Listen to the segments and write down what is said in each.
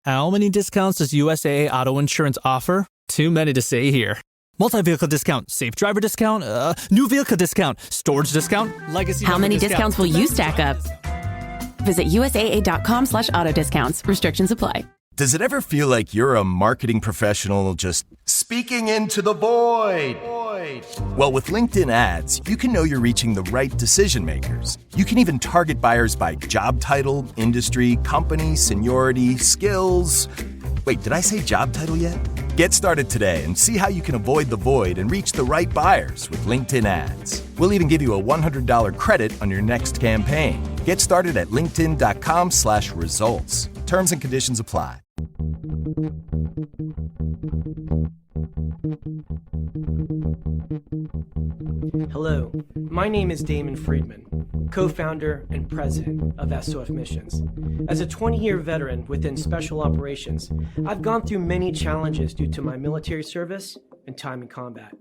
How many discounts does USAA Auto Insurance offer? Too many to say here. Multi-vehicle discount, safe driver discount, new vehicle discount, storage discount, legacy. How many discounts will you stack up? Visit USAA.com/auto discounts. Restrictions apply. Does it ever feel like you're a marketing professional just speaking into the void? Well, with LinkedIn ads, you can know you're reaching the right decision makers. You can even target buyers by job title, industry, company, seniority, skills. Wait, did I say job title yet? Get started today and see how you can avoid the void and reach the right buyers with LinkedIn ads. We'll even give you a $100 credit on your next campaign. Get started at linkedin.com/results. Terms and conditions apply. Hello, my name is Damon Friedman, co-founder and president of SOF Missions. As a 20-year veteran within Special Operations, I've gone through many challenges due to my military service and time in combat.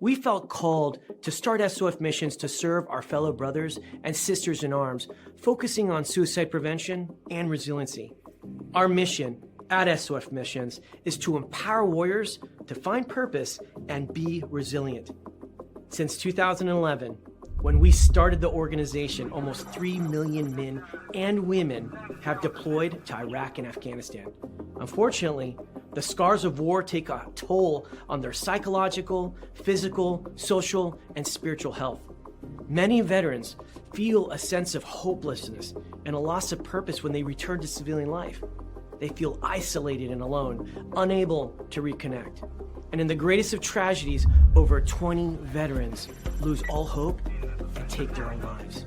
We felt called to start SOF Missions to serve our fellow brothers and sisters in arms, focusing on suicide prevention and resiliency. Our mission at SOF Missions is to empower warriors to find purpose and be resilient. Since 2011, when we started the organization, almost 3 million men and women have deployed to Iraq and Afghanistan. Unfortunately, the scars of war take a toll on their psychological, physical, social, and spiritual health. Many veterans feel a sense of hopelessness and a loss of purpose when they return to civilian life. They feel isolated and alone, unable to reconnect. And in the greatest of tragedies, over 20 veterans lose all hope and take their own lives.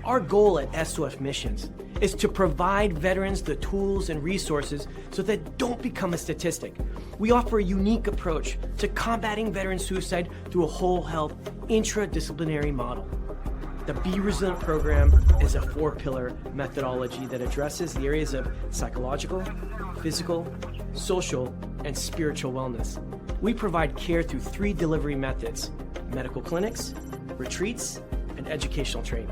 Our goal at SOF Missions is to provide veterans the tools and resources so that they don't become a statistic. We offer a unique approach to combating veteran suicide through a whole health, intradisciplinary model. The Be Resilient program is a 4-pillar methodology that addresses the areas of psychological, physical, social, and spiritual wellness. We provide care through 3 delivery methods: medical clinics, retreats, and educational training.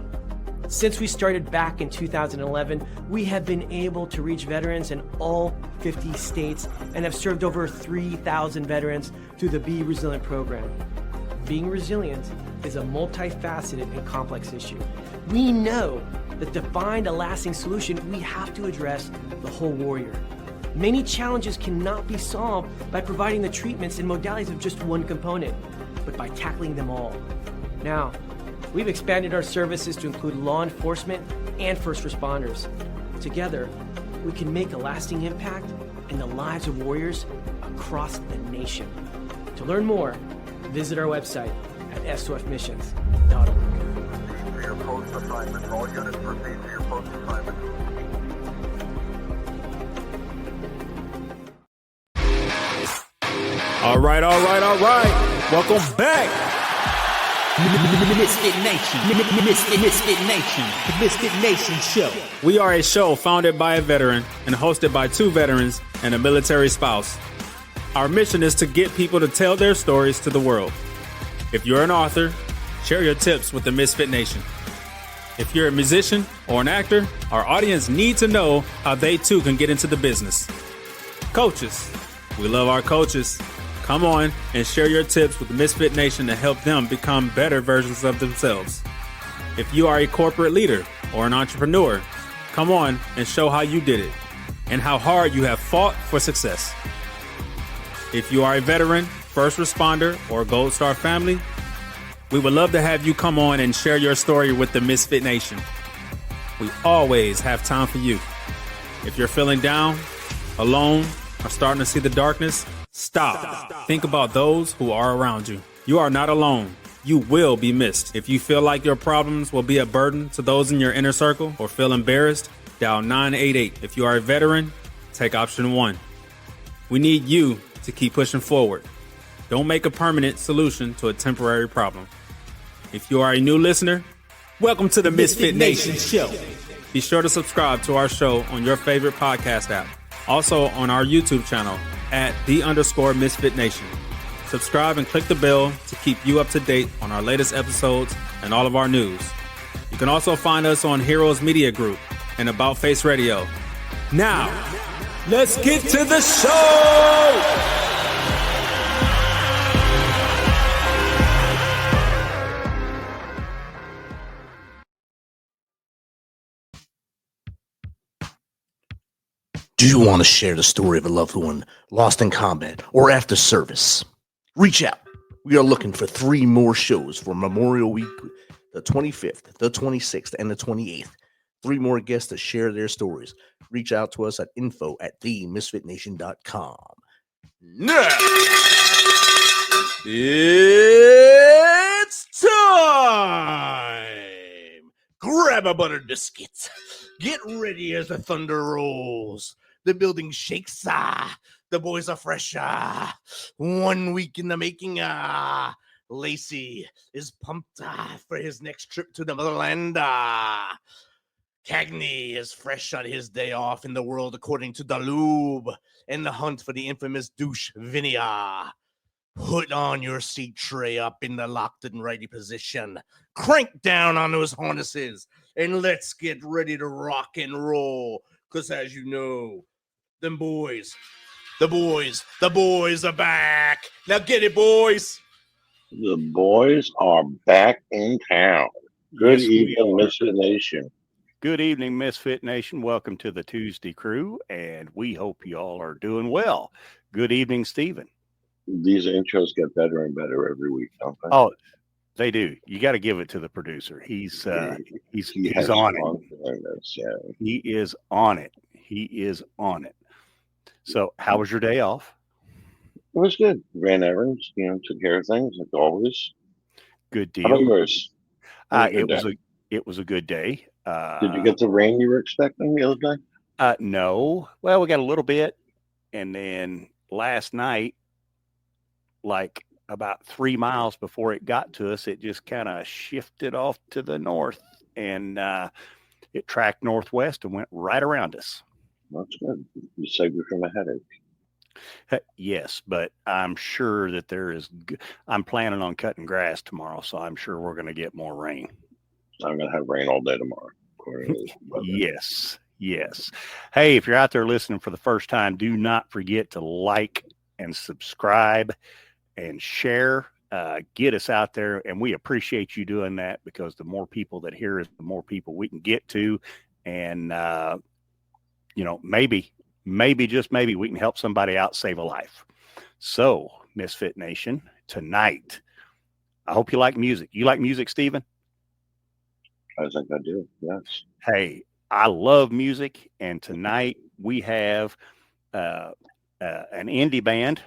Since we started back in 2011, we have been able to reach veterans in all 50 states and have served over 3,000 veterans through the Be Resilient program. Being resilient is a multifaceted and complex issue. We know that to find a lasting solution, we have to address the whole warrior. Many challenges cannot be solved by providing the treatments and modalities of just one component, but by tackling them all. Now, we've expanded our services to include law enforcement and first responders. Together, we can make a lasting impact in the lives of warriors across the nation. To learn more, visit our website at sofmissions.org. For your post assignment, all units proceed to your post assignment. All right. Welcome back. Misfit Nation. The Misfit Nation show. We are a show founded by a veteran and hosted by 2 veterans and a military spouse. Our mission is to get people to tell their stories to the world. If you're an author, share your tips with the Misfit Nation. If you're a musician or an actor, our audience needs to know how they too can get into the business. Coaches, we love our coaches. Come on and share your tips with the Misfit Nation to help them become better versions of themselves. If you are a corporate leader or an entrepreneur, come on and show how you did it and how hard you have fought for success. If you are a veteran, first responder, or Gold Star family, we would love to have you come on and share your story with the Misfit Nation. We always have time for you. If you're feeling down, alone, or starting to see the darkness, stop. Think about those who are around you. You are not alone. You will be missed. If you feel like your problems will be a burden to those in your inner circle or feel embarrassed, dial 988. If you are a veteran, take option 1. We need you to keep pushing forward. Don't make a permanent solution to a temporary problem. If you are a new listener, welcome to the Misfit Nation show. Be sure to subscribe to our show on your favorite podcast app. Also on our YouTube channel at @the_Misfit Nation. Subscribe and click the bell to keep you up to date on our latest episodes and all of our news. You can also find us on Heroes Media Group and About Face Radio. Now, Let's get to the show. Do you want to share the story of a loved one lost in combat or after service? Reach out. We are looking for 3 more shows for Memorial Week, the 25th, the 26th, and the 28th. 3 more guests to share their stories. Reach out to us at info@themisfitnation.com. Now, it's time! Grab a butter biscuit. Get ready as the thunder rolls. The building shakes. The boys are fresh. 1 week in the making. Lacey is pumped for his next trip to the motherland. Cagney is fresh on his day off in the world according to Daloob and the hunt for the infamous douche Vinia. Put on your seat tray up in the locked and ready position. Crank down on those harnesses and let's get ready to rock and roll. Because as you know, the boys are back. Now get it, boys. The boys are back in town. Good evening, Misfit Nation. Good evening, Misfit Nation. Welcome to the Toosday Crew, and we hope you all are doing well. Good evening, Stephen. These intros get better and better every week, don't they? Oh, they do. You got to give it to the producer. He's on it. Yeah. He is on it. He is on it. So, how was your day off? It was good. Ran errands, took care of things like always. Good deal. How about yours? It was a good day. Did you get the rain you were expecting the other day? No. Well, we got a little bit, and then last night, like about 3 miles before it got to us, it just kind of shifted off to the north, and it tracked northwest and went right around us. That's good. You saved you from a headache. Yes, but I'm sure that I'm planning on cutting grass tomorrow, so I'm sure we're going to get more rain. I'm going to have rain all day tomorrow. Yes. Hey, if you're out there listening for the first time, do not forget to like and subscribe and share. Get us out there, and we appreciate you doing that, because the more people that hear us, the more people we can get to, and maybe just maybe we can help somebody out, save a life. So, Misfit Nation, tonight, I hope you like music. You like music, Stephen? I think I do, yes. Hey, I love music, and tonight we have an indie band.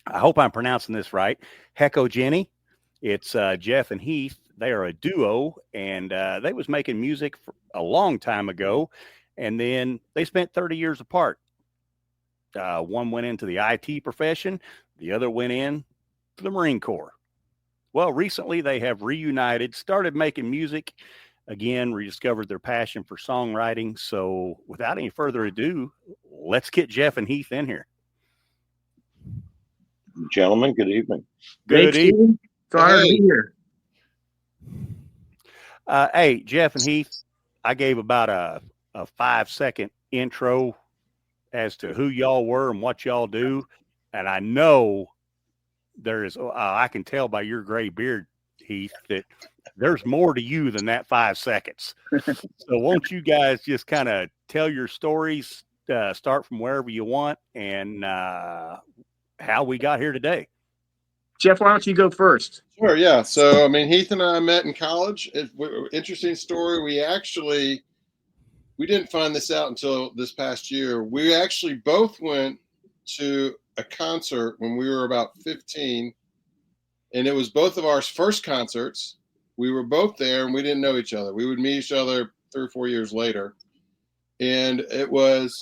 I hope I'm pronouncing this right. Hecojeni. It's Jeff and Heath. They are a duo, and they was making music for a long time ago, and then they spent 30 years apart. One went into the IT profession. The other went in to the Marine Corps. Well, recently they have reunited, started making music again, rediscovered their passion for songwriting. So without any further ado, let's get Jeff and Heath in here. Gentlemen, good evening. Good evening. Glad to be here. Hey, Jeff and Heath, I gave about a 5-second intro as to who y'all were and what y'all do. And I know I can tell by your gray beard, Heath, that there's more to you than that 5 seconds. So won't you guys just kind of tell your stories, start from wherever you want, and how we got here today? Jeff, why don't you go first? Sure, yeah. So, Heath and I met in college. Interesting story. We didn't find this out until this past year. We actually both went to a concert when we were about 15, and it was both of our first concerts. We were both there, and we didn't know each other. We would meet each other 3 or 4 years later, and it was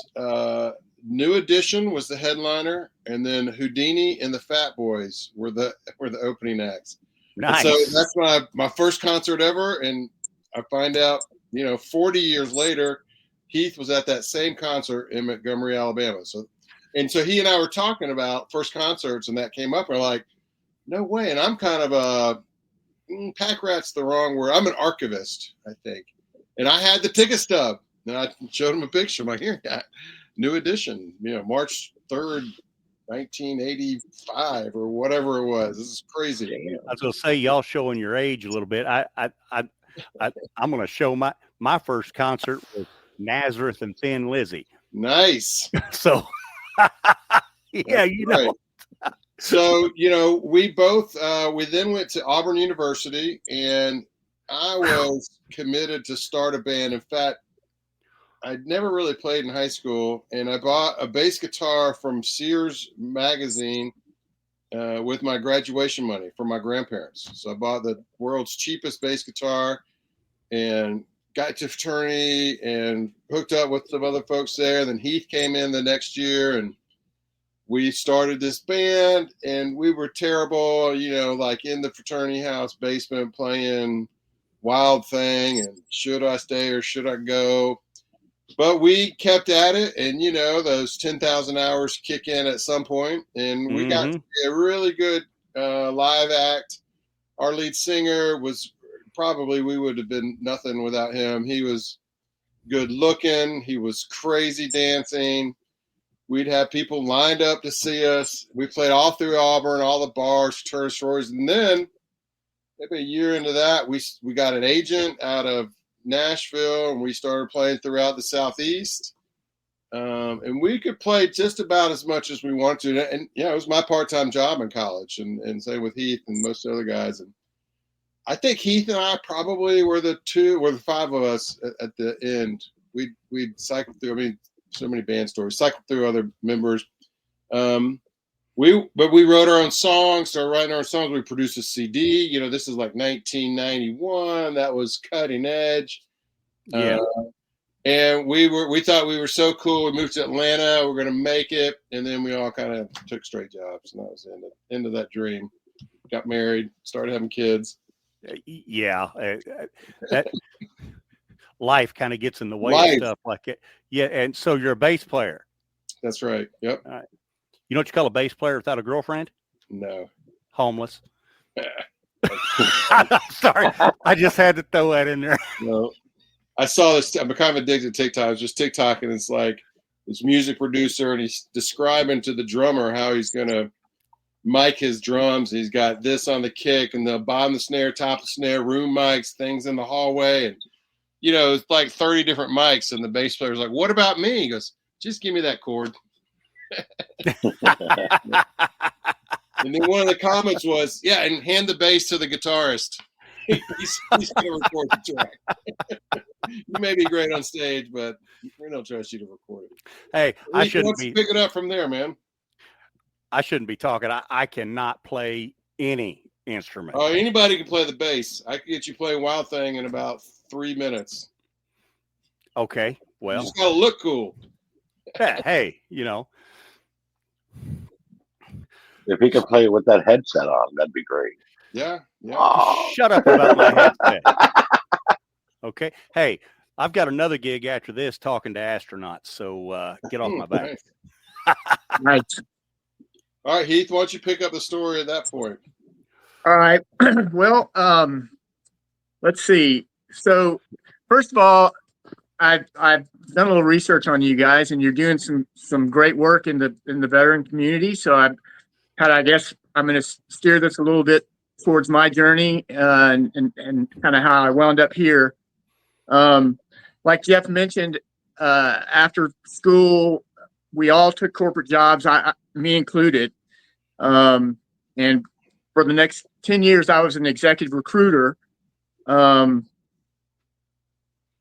New Edition was the headliner, and then Houdini and the Fat Boys were the opening acts. Nice. And so that's my first concert ever, and I find out 40 years later, Heath was at that same concert in Montgomery, Alabama. So he and I were talking about first concerts, and that came up. And we're like, no way. And I'm kind of a pack rat's the wrong word. I'm an archivist, I think. And I had the ticket stub, and I showed him a picture. I'm like, here, New Edition, March 3rd, 1985 or whatever it was. This is crazy. I was gonna say, y'all showing your age a little bit. I'm gonna show my first concert was Nazareth and Thin Lizzy. Nice. So yeah, Right. So, we both, we then went to Auburn University, and I was committed to start a band. In fact, I'd never really played in high school, and I bought a bass guitar from Sears magazine with my graduation money from my grandparents. So I bought the world's cheapest bass guitar and got to fraternity and hooked up with some other folks there. Then Heath came in the next year, and we started this band, and we were terrible, like in the fraternity house basement playing Wild Thing and Should I Stay or Should I Go? But we kept at it, and those 10,000 hours kick in at some point, and we got to be a really good live act. Our lead singer was we would have been nothing without him. He was good looking. He was crazy dancing. We'd have people lined up to see us. We played all through Auburn, all the bars, fraternity stories. And then maybe a year into that, we got an agent out of Nashville, and we started playing throughout the Southeast. And we could play just about as much as we wanted to. And, it was my part-time job in college, and same with Heath and most other guys. And I think Heath and I probably were the five of us at the end. We'd cycle through, so many band stories, cycled through other members. We wrote our own songs, started writing our own songs. We produced a CD. This is like 1991. That was cutting edge. Yeah. And we thought we were so cool. We moved to Atlanta. We're going to make it. And then we all kind of took straight jobs. And that was the end of that dream. Got married, started having kids. Yeah. That life kind of gets in the way of stuff like it. Yeah. And so you're a bass player. That's right. Yep. All right. You know what you call a bass player without a girlfriend? No. Homeless. I'm sorry. I just had to throw that in there. No. I saw this. I'm kind of addicted to TikTok. I was just TikToking. It's like this music producer, and he's describing to the drummer how he's going to mic his drums. He's got this on the kick and the bottom of the snare, top of the snare, room mics, things in the hallway. And, it's like 30 different mics. And the bass player's like, what about me? He goes, just give me that chord. And then one of the comments was, yeah, and hand the bass to the guitarist. he's going to record the track. You may be great on stage, but we don't trust you to record it. Hey, I shouldn't be pick it up from there, man. I shouldn't be talking. I cannot play any instrument. Oh, anybody can play the bass. I can get you playing Wild Thing in about 3 minutes. Okay, well, you just gotta look cool. Hey, if he could play it with that headset on, that'd be great. Yeah. Oh, shut up about my headset. Okay. Hey, I've got another gig after this talking to astronauts, so get off my back. Right. All right, Heath, why don't you pick up the story at that point? All right. Well, let's see. So, first of all, I've done a little research on you guys, and you're doing some great work in the veteran community. So I guess I'm going to steer this a little bit towards my journey and kind of how I wound up here. Like Jeff mentioned, after school, we all took corporate jobs, me included. And for the next 10 years, I was an executive recruiter.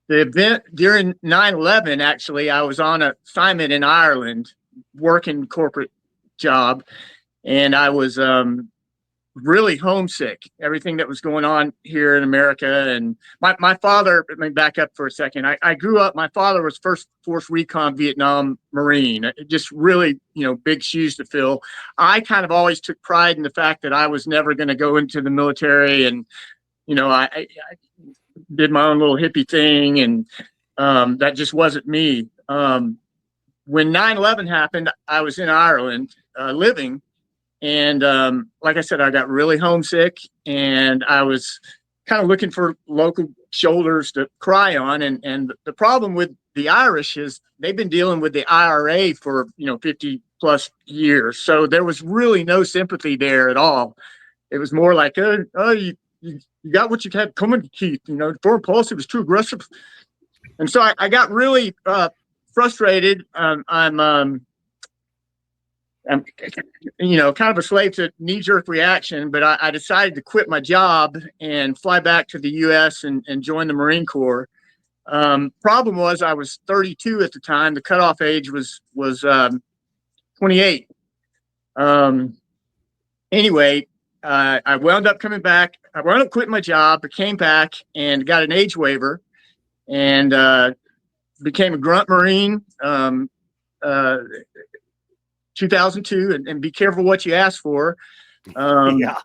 The event during 9/11, actually, I was on an assignment in Ireland, working corporate job, and I was really homesick. Everything that was going on here in America, and my father. Let me back up for a second. I grew up. My father was First Force Recon Vietnam Marine. It just really, big shoes to fill. I kind of always took pride in the fact that I was never going to go into the military, and I did my own little hippie thing, and that just wasn't me. When 9/11 happened, I was in Ireland living, and like I said, I got really homesick, and I was kind of looking for local shoulders to cry on. And the problem with the Irish they've been dealing with the IRA for 50 plus years, so there was really no sympathy there at all. It was more like, you got what you had coming, Heath. Foreign policy was too aggressive, and so I got really frustrated. I'm kind of a slave to knee-jerk reaction, but I decided to quit my job and fly back to the U.S. and join the Marine Corps. Problem was I was 32 at the time. The cutoff age was 28. Anyway, I wound up coming back. I wound up quitting my job, but came back and got an age waiver and became a grunt Marine. 2002, and be careful what you ask for. Yeah.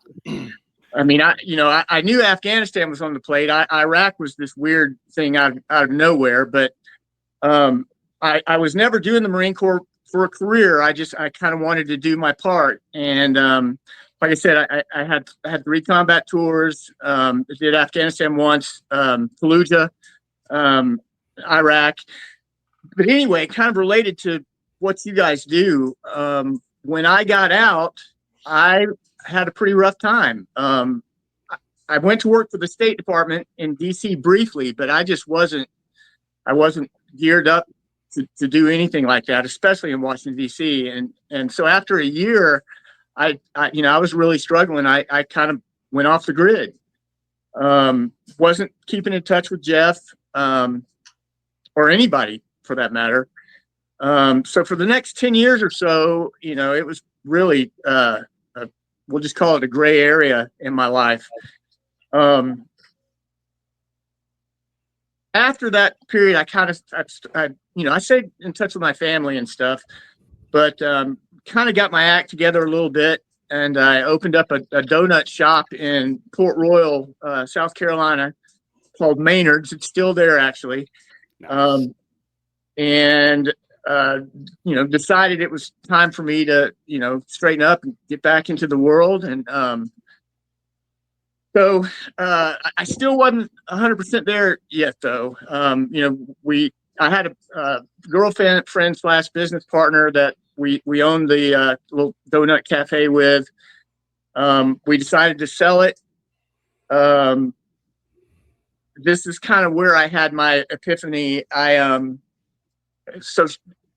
I mean, I knew Afghanistan was on the plate. Iraq was this weird thing out of nowhere, but I was never doing the Marine Corps for a career. I kind of wanted to do my part. And like I said, I had 3 combat tours. Did Afghanistan once, Fallujah, Iraq. But anyway, kind of related to what you guys do. When I got out, I had a pretty rough time. I went to work for the State Department in DC briefly, but I wasn't geared up to do anything like that, especially in Washington DC. And so after a year, I was really struggling. I kind of went off the grid. Wasn't keeping in touch with Jeff, or anybody for that matter. So for the next 10 years or so, it was really, we'll just call it a gray area in my life. After that period, I stayed in touch with my family and stuff, but kind of got my act together a little bit. And I opened up a donut shop in Port Royal, South Carolina, called Maynard's. It's still there, actually. Nice. Decided it was time for me to, straighten up and get back into the world. And so I still wasn't 100% there yet, though. I had a girlfriend / business partner that we owned the little donut cafe with. We decided to sell it. This is kind of where I had my epiphany.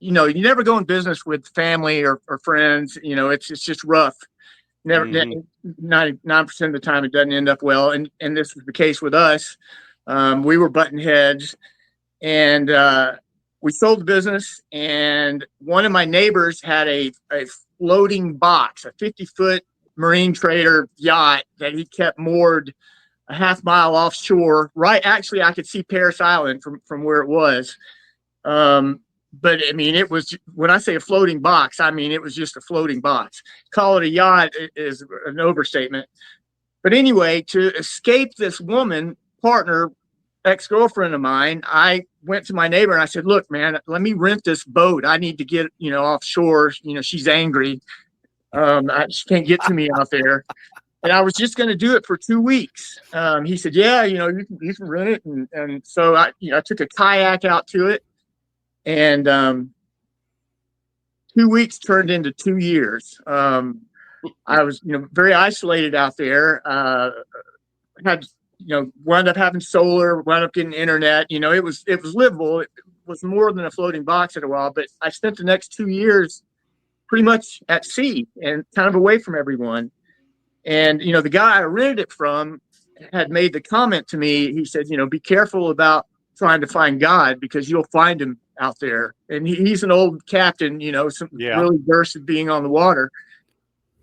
You never go in business with family or friends. It's just rough. Never, 99% of the time it doesn't end up well. And this was the case with us. We were butting heads, and we sold the business. And one of my neighbors had a floating box, a 50-foot marine trader yacht that he kept moored a half mile offshore. Right, actually, I could see Paris Island from where it was. But I mean, it was, when I say a floating box, I mean, it was just a floating box. Call it a yacht is an overstatement. But anyway, to escape this woman, partner, ex-girlfriend of mine, I went to my neighbor and I said, look, man, let me rent this boat. I need to get, offshore. She's angry. She can't get to me out there. And I was just going to do it for 2 weeks. He said, yeah, you can rent it. And so I took a kayak out to it. And 2 weeks turned into 2 years. I was, very isolated out there. Had, wound up having solar, wound up getting internet. It was livable. It was more than a floating box at a while. But I spent the next 2 years pretty much at sea and kind of away from everyone. And the guy I rented it from had made the comment to me. He said, be careful about trying to find God, because you'll find him out there. And he's an old captain, really versed at being on the water.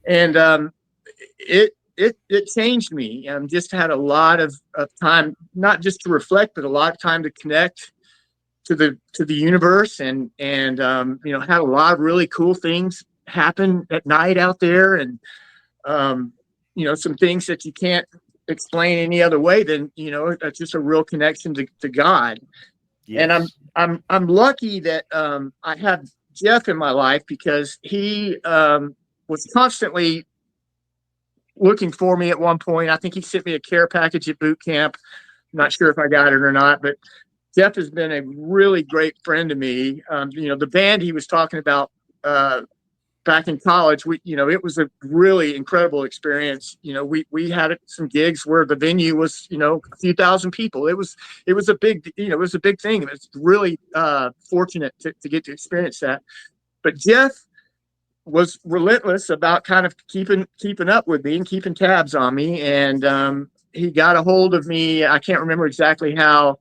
And it changed me. Just had a lot of time, not just to reflect, but a lot of time to connect to the universe, and had a lot of really cool things happen at night out there. And some things that you can't explain any other way than, that's just a real connection to God. Yes. And I'm lucky that I have Jeff in my life, because he was constantly looking for me at one point. I think he sent me a care package at boot camp. I'm not sure if I got it or not, but Jeff has been a really great friend to me. The band he was talking about back in college, it was a really incredible experience. We had some gigs where the venue was, a few thousand people. It was a big thing. It was really fortunate to get to experience that. But Jeff was relentless about kind of keeping up with me and keeping tabs on me. And he got a hold of me. I can't remember exactly how,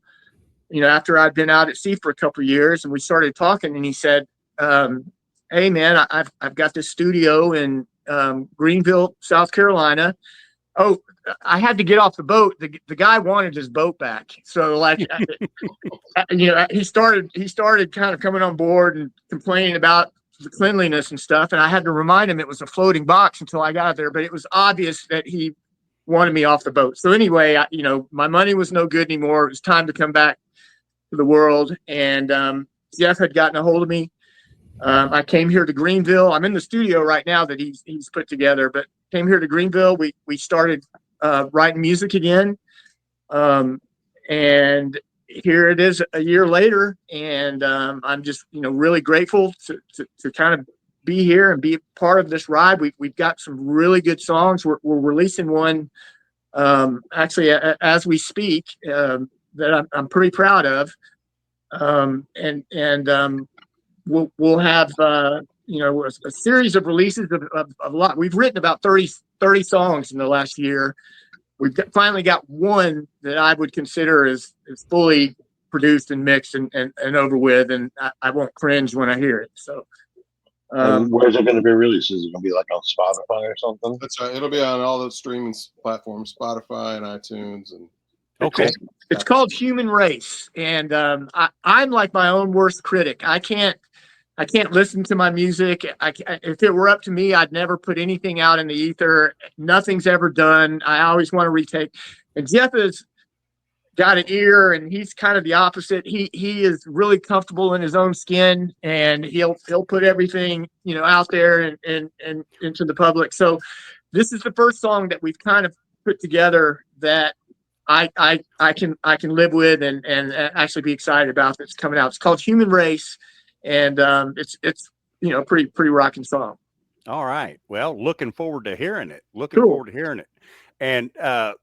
after I'd been out at sea for a couple of years, and we started talking, and he said, hey man, I've got this studio in Greenville, South Carolina. Oh, I had to get off the boat. The guy wanted his boat back. So he started kind of coming on board and complaining about the cleanliness and stuff. And I had to remind him it was a floating box until I got there, but it was obvious that he wanted me off the boat. So anyway, my money was no good anymore. It was time to come back to the world. And Jeff had gotten a hold of me. I came here to Greenville. I'm in the studio right now that he's put together, but came here to Greenville. We started writing music again. And here it is a year later. And I'm just, really grateful to kind of be here and be part of this ride. We've got some really good songs. We're releasing one actually as we speak that I'm pretty proud of. We'll have a series of releases of a lot. We've written about 30 songs in the last year. We've finally got one that I would consider is fully produced and mixed and over with, and I won't cringe when I hear it. So, where's it going to be released? Is it going to be like on Spotify or something? That's right. It'll be on all the streaming platforms, Spotify and iTunes. And okay, it's called Human Race, and I'm like my own worst critic. I can't listen to my music. If it were up to me, I'd never put anything out in the ether. Nothing's ever done. I always want to retake. And Jeff has got an ear, and he's kind of the opposite. He is really comfortable in his own skin, and he'll put everything out there and into the public. So this is the first song that we've kind of put together that I can live with and actually be excited about that's coming out. It's called Human Race. And it's pretty rocking song. All right. Well, looking forward to hearing it. And I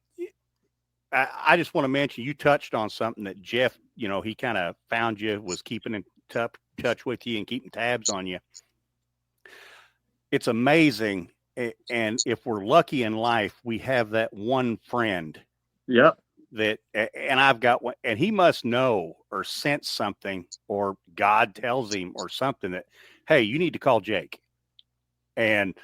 just want to mention, you touched on something that Jeff, he kind of found you, was keeping in touch with you and keeping tabs on you. It's amazing. And if we're lucky in life, we have that one friend. Yep. And I've got one, and he must know or sense something, or God tells him or something that, hey, you need to call Jake. And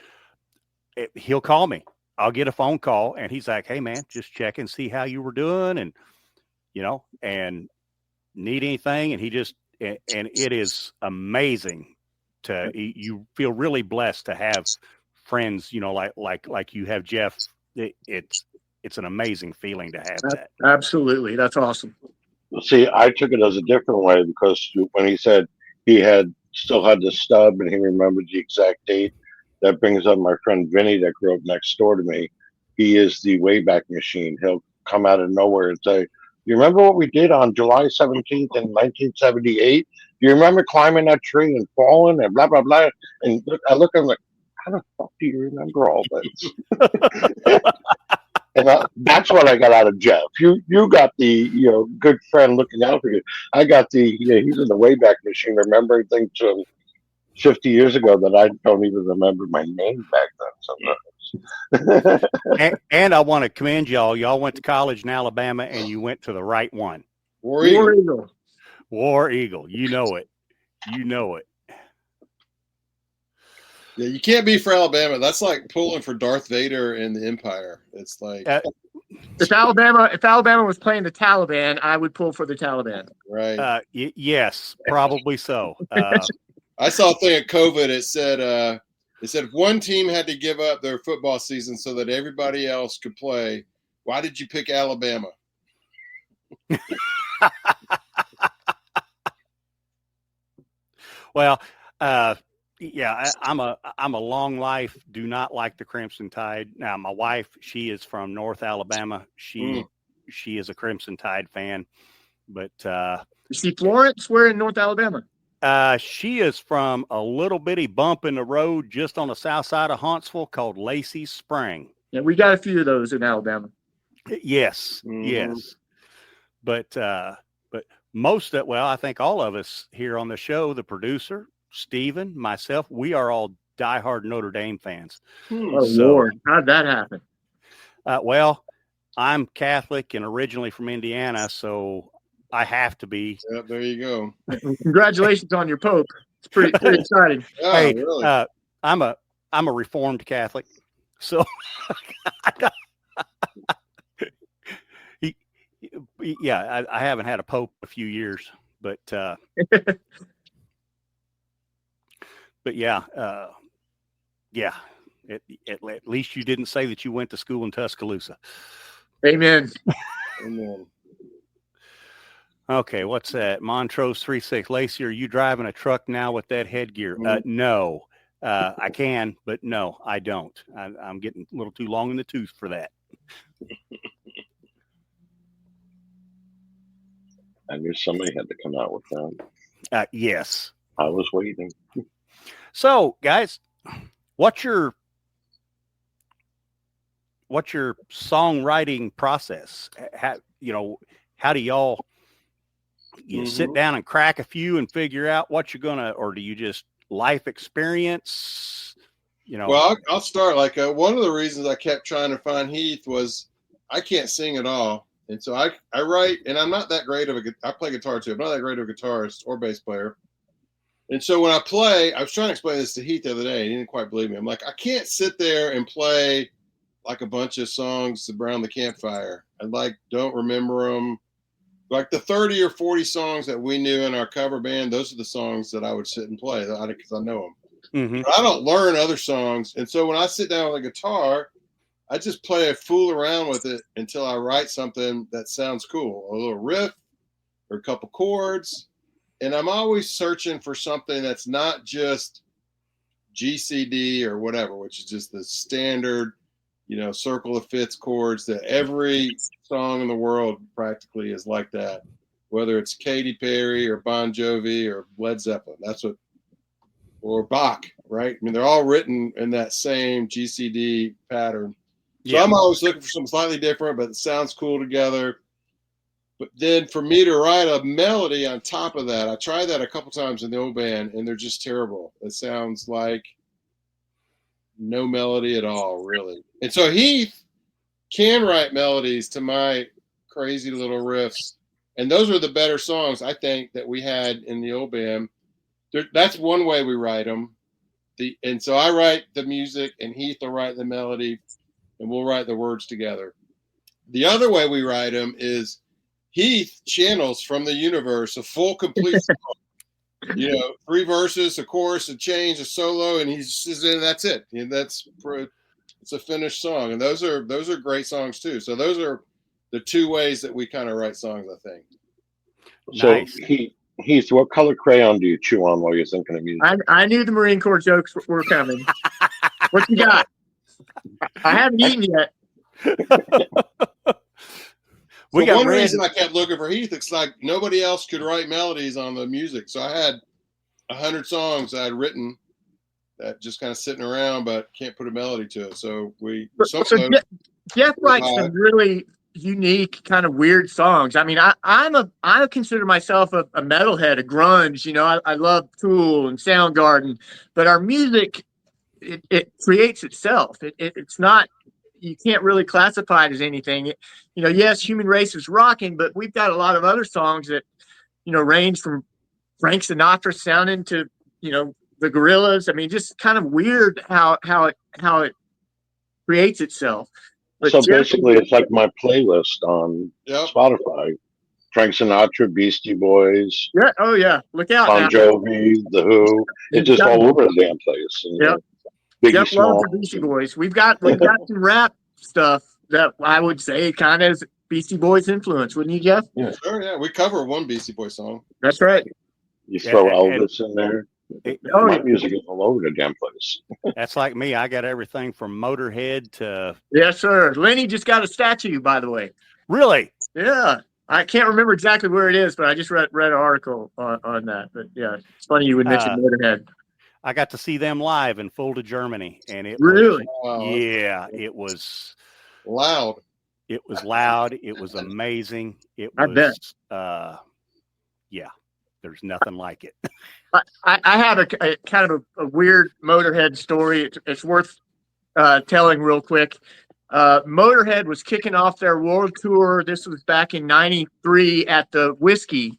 he'll call me. I'll get a phone call, and he's like, hey man, just check and see how you were doing. And, and need anything. And and it is amazing you feel really blessed to have friends, like you have Jeff. It's an amazing feeling to have that. Absolutely. That's awesome. See, I took it as a different way, because when he said he still had the stub and he remembered the exact date, that brings up my friend Vinny that grew up next door to me. He is the Wayback Machine. He'll come out of nowhere and say, you remember what we did on July 17th in 1978? Do you remember climbing that tree and falling and blah, blah, blah? And I look at him like, how the fuck do you remember all this? And that's what I got out of Jeff. You got the good friend looking out for you. I got the he's in the Wayback Machine, remembering things from 50 years ago that I don't even remember my name back then. Sometimes. and I want to commend y'all. Y'all went to college in Alabama, and you went to the right one. War Eagle. War Eagle. You know it. Yeah, you can't be for Alabama. That's like pulling for Darth Vader in the Empire. It's like if Alabama was playing the Taliban, I would pull for the Taliban. Right. Yes, probably so. I saw a thing at COVID. It said if one team had to give up their football season so that everybody else could play, why did you pick Alabama? Well, yeah, I'm a long life. Do not like the Crimson Tide. Now, my wife, she is from North Alabama. She is a Crimson Tide fan, but You see Florence? We're in North Alabama. She is from a little bitty bump in the road just on the south side of Huntsville called Lacey's Spring. Yeah, we got a few of those in Alabama. Yes, yes. But most of, well, I think all of us here on the show, the producer, Steven, myself, we are all diehard Notre Dame fans. Oh, Lord. How'd that happen? Well, I'm Catholic and originally from Indiana, so I have to be. Yeah, there you go. Congratulations on your Pope. It's pretty exciting. Oh, hey, really? I'm a Reformed Catholic, so yeah, I haven't had a Pope in a few years, but yeah, yeah. At least you didn't say that you went to school in Tuscaloosa. Amen. Amen. Okay, what's that? Montrose 36. Lacey, are you driving a truck now with that headgear? No. I can, but no, I don't. I'm getting a little too long in the tooth for that. I knew somebody had to come out with that. Yes. I was waiting. So, guys, what's your songwriting process? How do y'all sit down and crack a few and figure out what you're gonna, or do you just life experience? Well, I'll start. Like one of the reasons I kept trying to find Heath was I can't sing at all, and so I write, and I'm not that great of I play guitar too. I'm not that great of a guitarist or bass player. And so when I play, I was trying to explain this to Heath the other day. He didn't quite believe me. I'm like, I can't sit there and play like a bunch of songs around the campfire. I don't remember them. Like the 30 or 40 songs that we knew in our cover band, those are the songs that I would sit and play because I know them. Mm-hmm. But I don't learn other songs. And so when I sit down with a guitar, I just play a fool around with it until I write something that sounds cool, a little riff or a couple chords. And I'm always searching for something that's not just GCD or whatever, which is just the standard, circle of fifths chords that every song in the world practically is like that, whether it's Katy Perry or Bon Jovi or Led Zeppelin. Or Bach, right? I mean, they're all written in that same GCD pattern. So I'm always looking for something slightly different, but it sounds cool together. But then for me to write a melody on top of that, I tried that a couple times in the old band, and they're just terrible. It sounds like no melody at all, really. And so Heath can write melodies to my crazy little riffs, and those are the better songs, I think, that we had in the old band. That's one way we write them. And so I write the music, and Heath will write the melody, and we'll write the words together. The other way we write them is Heath channels from the universe a full, complete song. 3 verses, a chorus, a change, a solo, and that's it. And it's a finished song. And those are great songs too. So those are the two ways that we kind of write songs, I think. So nice. Heath, what color crayon do you chew on while you're thinking of music? I knew the Marine Corps jokes were coming. What you got? I haven't eaten yet. One reason I kept looking for Heath, it's like nobody else could write melodies on the music. So I had 100 songs I had written that just kind of sitting around, but can't put a melody to it. So Jeff writes some really unique, kind of weird songs. I mean, I consider myself a metalhead, a grunge. I love Tool and Soundgarden, but our music, it creates itself. It's not. You can't really classify it as anything. Yes, Human Race is rocking, but we've got a lot of other songs that, range from Frank Sinatra sounding to, the Gorillas. I mean, just kind of weird how it creates itself. But so basically, it's like my playlist on Spotify. Frank Sinatra, Beastie Boys. Yeah. Oh, yeah. Look out. Bon Jovi, The Who. It's just all over the damn place. Yep. Jeff loves the Beastie Boys. We've got some rap stuff that I would say kind of is Beastie Boys influence, wouldn't you, Jeff? Yeah, sure. Yeah, we cover one Beastie Boys song. That's right. You throw Elvis in there. My music is all over the damn place. That's like me. I got everything from Motorhead to. Yes, sir. Lenny just got a statue, by the way. Really? Yeah. I can't remember exactly where it is, but I just read an article on that. But yeah, it's funny you would mention Motorhead. I got to see them live in Fulda, Germany, and it really, it was loud. It was loud. It was amazing. It I was, bet. There's nothing like it. I have a kind of a weird Motorhead story. It's worth telling real quick. Motorhead was kicking off their world tour. This was back in '93 at the Whiskey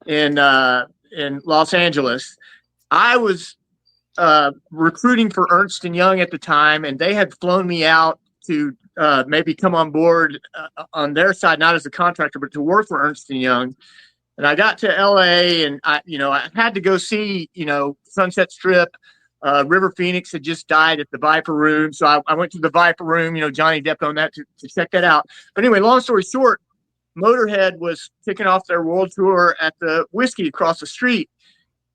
in Los Angeles. I was recruiting for Ernst & Young at the time, and they had flown me out to maybe come on board on their side, not as a contractor, but to work for Ernst & Young. And I got to LA, and I had to go see, Sunset Strip. River Phoenix had just died at the Viper Room. So I went to the Viper Room, Johnny Depp on that to check that out. But anyway, long story short, Motorhead was kicking off their world tour at the Whiskey across the street.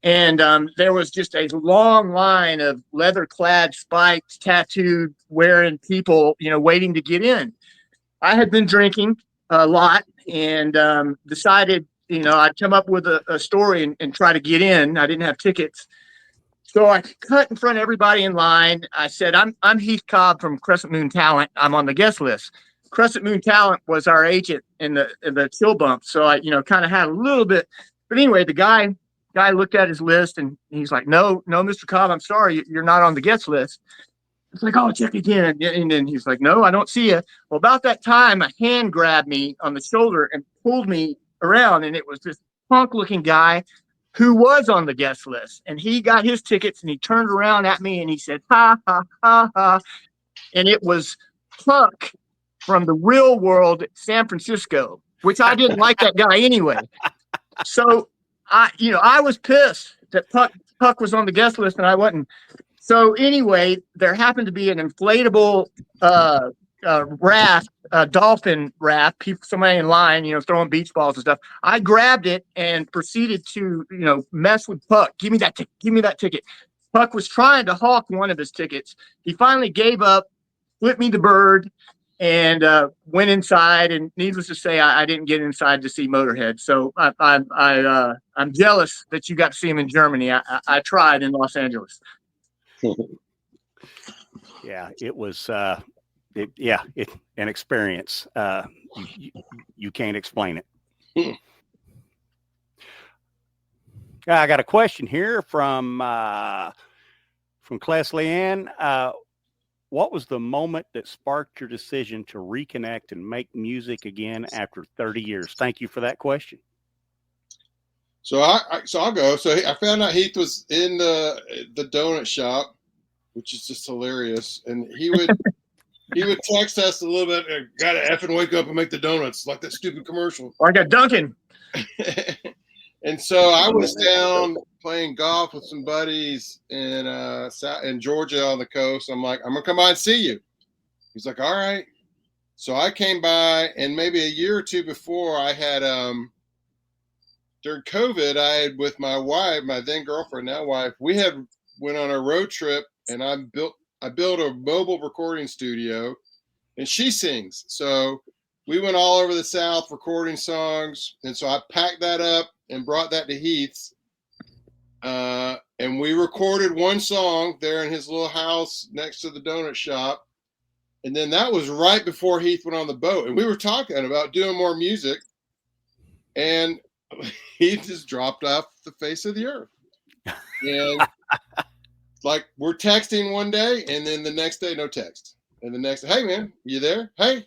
And there was just a long line of leather-clad, spiked, tattooed, wearing people, waiting to get in. I had been drinking a lot and decided, I'd come up with a story and try to get in. I didn't have tickets. So I cut in front of everybody in line. I said, I'm Heath Cobb from Crescent Moon Talent. I'm on the guest list. Crescent Moon Talent was our agent in the Chillbumps. So I, kind of had a little bit. But anyway, the guy looked at his list and he's like, no, Mr. Cobb, I'm sorry, you're not on the guest list. It's like, oh, check again. And then he's like, no, I don't see you. Well, about that time, a hand grabbed me on the shoulder and pulled me around. And it was this punk looking guy who was on the guest list. And he got his tickets and he turned around at me and he said, ha, ha, ha, ha. And it was Puck from the Real World San Francisco, which I didn't like that guy anyway. So I was pissed that Puck was on the guest list and I wasn't. So anyway, there happened to be an inflatable raft, dolphin raft, somebody in line, throwing beach balls and stuff. I grabbed it and proceeded to, mess with Puck. Give me that ticket. Puck was trying to hawk one of his tickets. He finally gave up, flipped me the bird, and went inside. And needless to say, I didn't get inside to see Motorhead. So I'm jealous that you got to see him in Germany. I tried in Los Angeles. Yeah, it was an experience. You can't explain it. I got a question here from Clesley Ann. What was the moment that sparked your decision to reconnect and make music again after 30 years? Thank you for that question. So I'll go. So I found out Heath was in the donut shop, which is just hilarious. And he would text us a little bit. Gotta effing wake up and make the donuts, like that stupid commercial. I got Duncan. And so I was down playing golf with some buddies in Georgia on the coast. I'm like, I'm gonna come by and see you. He's like, all right. So I came by, and maybe a year or two before, I had during COVID, I had with my wife, my then girlfriend, now wife, we had went on a road trip, and I built a mobile recording studio, and she sings. So we went all over the South recording songs, and so I packed that up and brought that to Heath's, and we recorded one song there in his little house next to the donut shop, and then that was right before Heath went on the boat, and we were talking about doing more music, and he just dropped off the face of the earth. And like we're texting one day, and then the next day, no text. And the next, hey man, you there? Hey,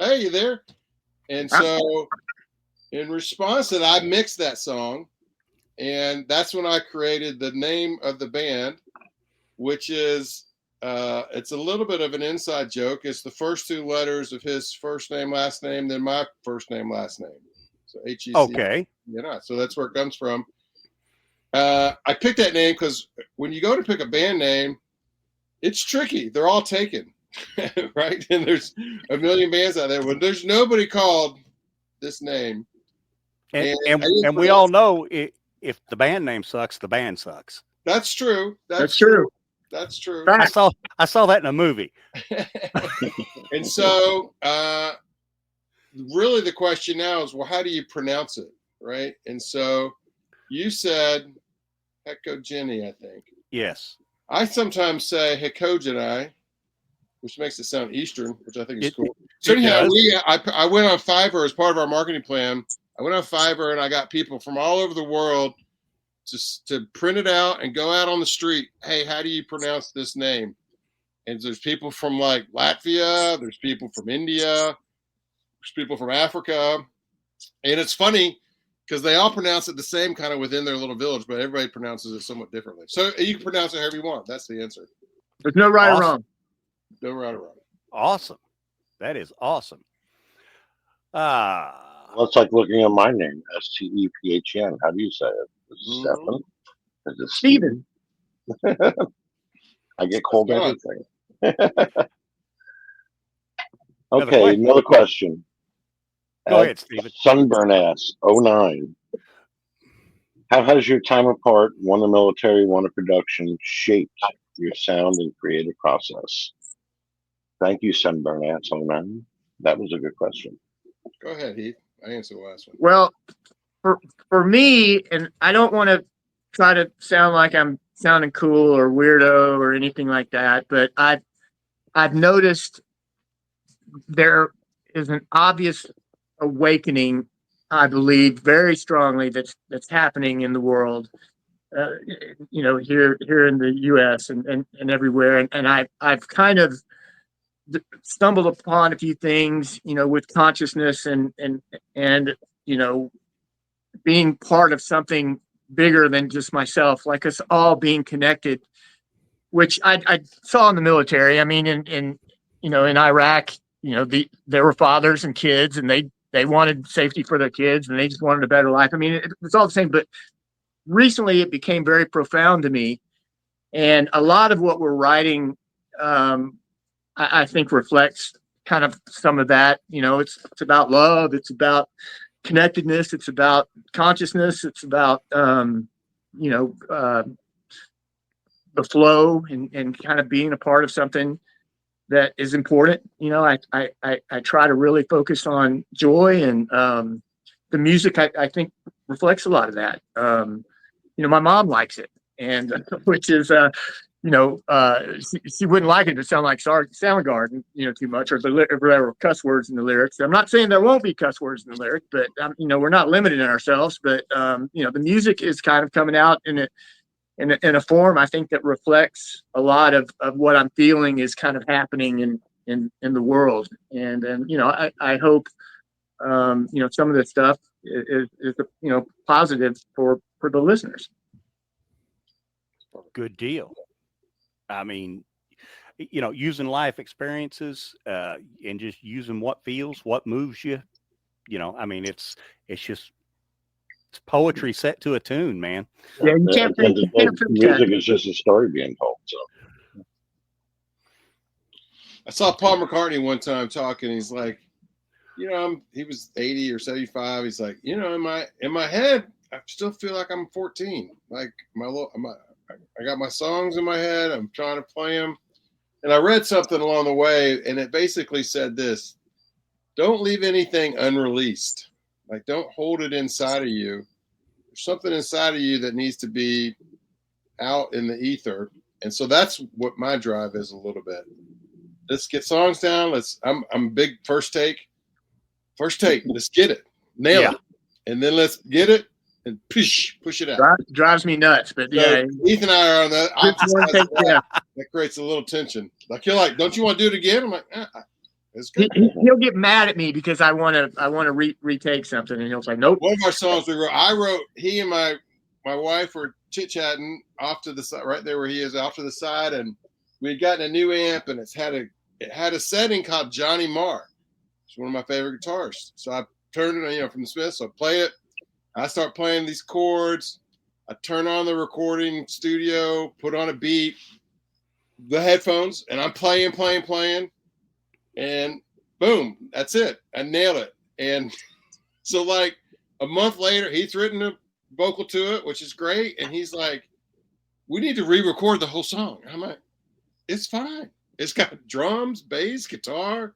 you there? And so in response to that, I mixed that song, and that's when I created the name of the band, which is it's a little bit of an inside joke. It's the first two letters of his first name, last name, then my first name, last name. So H-E-C. Okay. So that's where it comes from. I picked that name because when you go to pick a band name, it's tricky. They're all taken, right? And there's a million bands out there. When there's nobody called this name. And we all know if the band name sucks, the band sucks. That's true. That's true. That's true. I saw that in a movie. And so really the question now is, well, how do you pronounce it, right? And so you said Hecojeni, I think. Yes. I sometimes say Hecojeni, which makes it sound Eastern, which I think is cool. So anyhow, I went on Fiverr as part of our marketing plan. I went on Fiverr and I got people from all over the world to print it out and go out on the street. Hey, how do you pronounce this name? And there's people from like Latvia, there's people from India, there's people from Africa. And it's funny because they all pronounce it the same kind of within their little village, but everybody pronounces it somewhat differently. So you can pronounce it however you want. That's the answer. There's no right or wrong. No right or wrong. Awesome. That is awesome. Well, it's like looking at my name, Stephen. How do you say it? Is it Stephen? Is it Stephen? I get called everything. Okay, another question. Go ahead, Stephen. Sunburn asks, 09. How has your time apart, one in the military, one in production, shaped your sound and creative process? Thank you, Sunburn asks, 09. That was a good question. Go ahead, Heath. I answered the last one. Well, for me, and I don't want to try to sound like I'm sounding cool or weirdo or anything like that, but I've noticed there is an obvious awakening, I believe very strongly, that's happening in the world, here in the U.S. and everywhere, and I've kind of stumbled upon a few things, with consciousness and being part of something bigger than just myself, like us all being connected, which I saw in the military. I mean, in Iraq, there were fathers and kids, and they wanted safety for their kids, and they just wanted a better life. I mean, it's all the same, but recently it became very profound to me. And a lot of what we're writing, I think reflects kind of some of that. It's about love. It's about connectedness. It's about consciousness. It's about, the flow and kind of being a part of something that is important. I try to really focus on joy, and the music, I think, reflects a lot of that. My mom likes it, and which is, she wouldn't like it to sound like Soundgarden, too much, or if there were cuss words in the lyrics. I'm not saying there won't be cuss words in the lyrics, but we're not limiting ourselves. But the music is kind of coming out in a form, I think, that reflects a lot of what I'm feeling is kind of happening in the world. And I hope some of this stuff is positive for the listeners. Good deal. I mean, using life experiences and just using what feels, what moves you. It's poetry set to a tune, man. Yeah, you can't think music is just a story being told. So I saw Paul McCartney one time talking. He's like, he was 80 or 75. He's like, in my head, I still feel like I'm 14. Like I got my songs in my head. I'm trying to play them. And I read something along the way, and it basically said this: don't leave anything unreleased. Like, don't hold it inside of you. There's something inside of you that needs to be out in the ether. And so that's what my drive is a little bit. Let's get songs down. I'm a big first take. Let's get it. Nail it. And then let's get it and push it out. Drives me nuts, but yeah. Heath and I are on that opposite side of that. That creates a little tension. Like, you're like, don't you want to do it again? I'm like, it's good. He'll get mad at me because I want to retake something, and he'll say, nope. One of our songs I wrote, he and my wife were chit-chatting off to the side, right there where he is, off to the side, and we had gotten a new amp, and it had a setting called Johnny Marr. It's one of my favorite guitarists. So I turned it, from the Smiths, so I play it. I start playing these chords. I turn on the recording studio, put on a beat, the headphones, and I'm playing. And boom, that's it. I nailed it. And so, like, a month later, he's written a vocal to it, which is great. And he's like, we need to re-record the whole song. I'm like, it's fine. It's got drums, bass, guitar.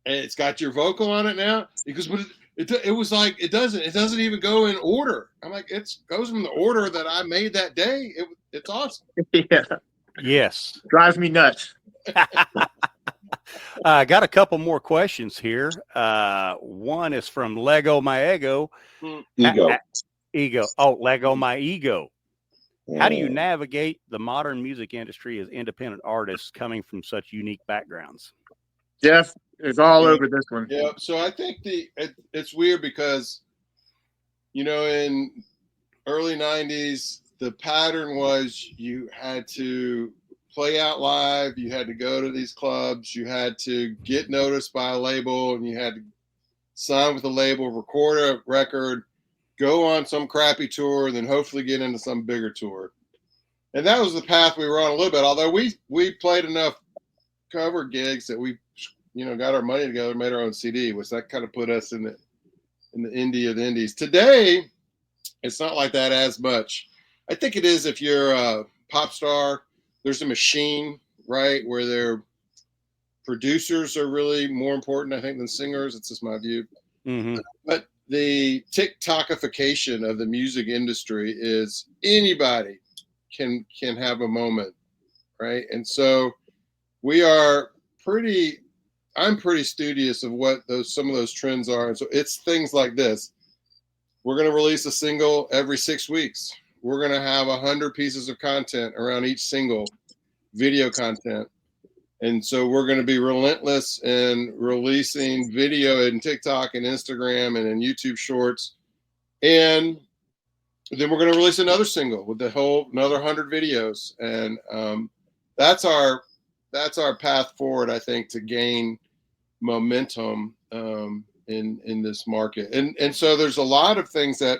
and it's got your vocal on it now. Because it was like it doesn't even go in order. I'm like, it goes in the order that I made that day. It's awesome. Yeah. Yes. Drives me nuts. I got a couple more questions here. One is from Lego My Ego. Ego. Oh, Lego My Ego. How do you navigate the modern music industry as independent artists coming from such unique backgrounds? Jeff is all over this one. Yeah. So I think it's weird because, in early 90s, the pattern was you had to play out live. You had to go to these clubs. You had to get noticed by a label, and you had to sign with a label, record a record, go on some crappy tour, and then hopefully get into some bigger tour. And that was the path we were on a little bit. Although we played enough cover gigs that we, got our money together, made our own CD, which that kind of put us in the indie of the indies. Today, it's not like that as much. I think it is if you're a pop star. There's a machine, right, where their producers are really more important, I think, than singers. It's just my view. Mm-hmm. But the TikTokification of the music industry is anybody can have a moment, right? And so I'm pretty studious of what some of those trends are. And so it's things like this. We're going to release a single every 6 weeks. We're going to have 100 pieces of content around each single, video content. And so we're going to be relentless in releasing video in TikTok and Instagram and in YouTube Shorts. And then we're going to release another single with another 100 videos. And that's our path forward, I think, to gain momentum in this market. And so there's a lot of things that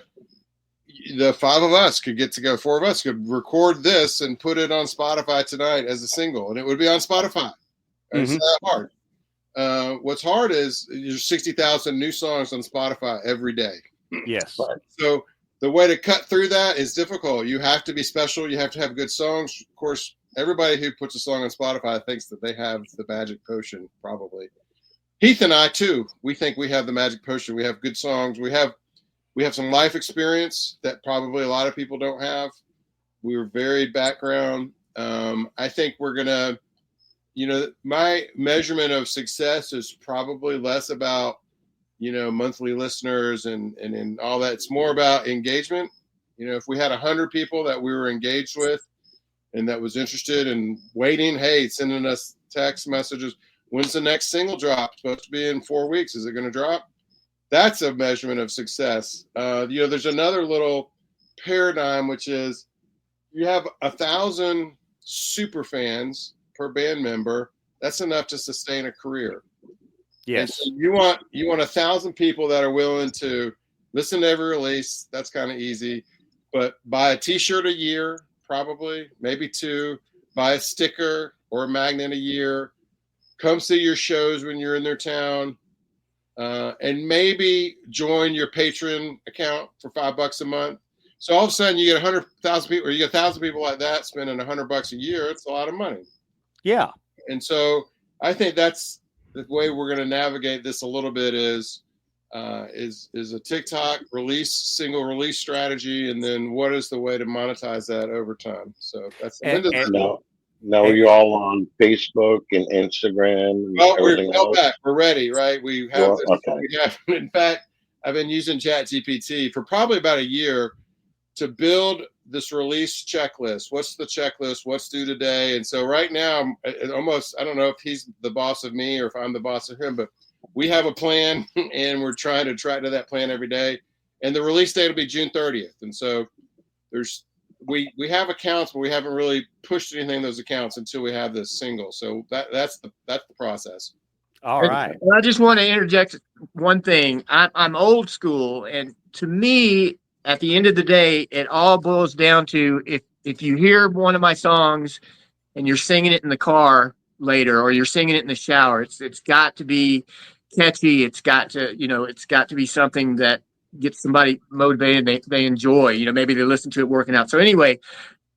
the four of us could record this and put it on Spotify tonight as a single, and it would be on Spotify. It's not hard. What's hard is there's 60,000 new songs on Spotify every day. Yes. So the way to cut through that is difficult. You have to be special. You have to have good songs. Of course, everybody who puts a song on Spotify thinks that they have the magic potion, probably. Heath and I, too, we think we have the magic potion. We have good songs. We have some life experience that probably a lot of people don't have. We're varied background. I think we're going to, my measurement of success is probably less about, monthly listeners and all that. It's more about engagement. If we had 100 people that we were engaged with and that was interested in waiting, hey, sending us text messages, when's the next single drop? Supposed to be in 4 weeks. Is it going to drop? That's a measurement of success. There's another little paradigm, which is you have 1,000 super fans per band member. That's enough to sustain a career. Yes. So you want 1,000 people that are willing to listen to every release. That's kind of easy. But buy a T-shirt a year, probably, maybe 2. Buy a sticker or a magnet a year. Come see your shows when you're in their town. And maybe join your Patreon account for $5 a month. So all of a sudden you get 100,000 people, or you get 1,000 people like that spending $100 a year. It's a lot of money. Yeah. And so I think that's the way we're going to navigate this a little bit is a TikTok single release strategy, and then what is the way to monetize that over time? So that's Now are you all on Facebook and Instagram? Well, we're back. We're ready, right? We have. In fact, I've been using ChatGPT for probably about a year to build this release checklist. What's the checklist? What's due today? And so right now, I don't know if he's the boss of me or if I'm the boss of him, but we have a plan and we're trying to track to that plan every day. And the release date will be June 30th. And so we have accounts, but we haven't really pushed anything in those accounts until we have this single. So that's the process. All right. And I just want to interject one thing. I'm old school, and to me, at the end of the day, it all boils down to if you hear one of my songs and you're singing it in the car later, or you're singing it in the shower, it's got to be catchy. It's got to be something that gets somebody motivated. They enjoy. Maybe they listen to it working out. So anyway,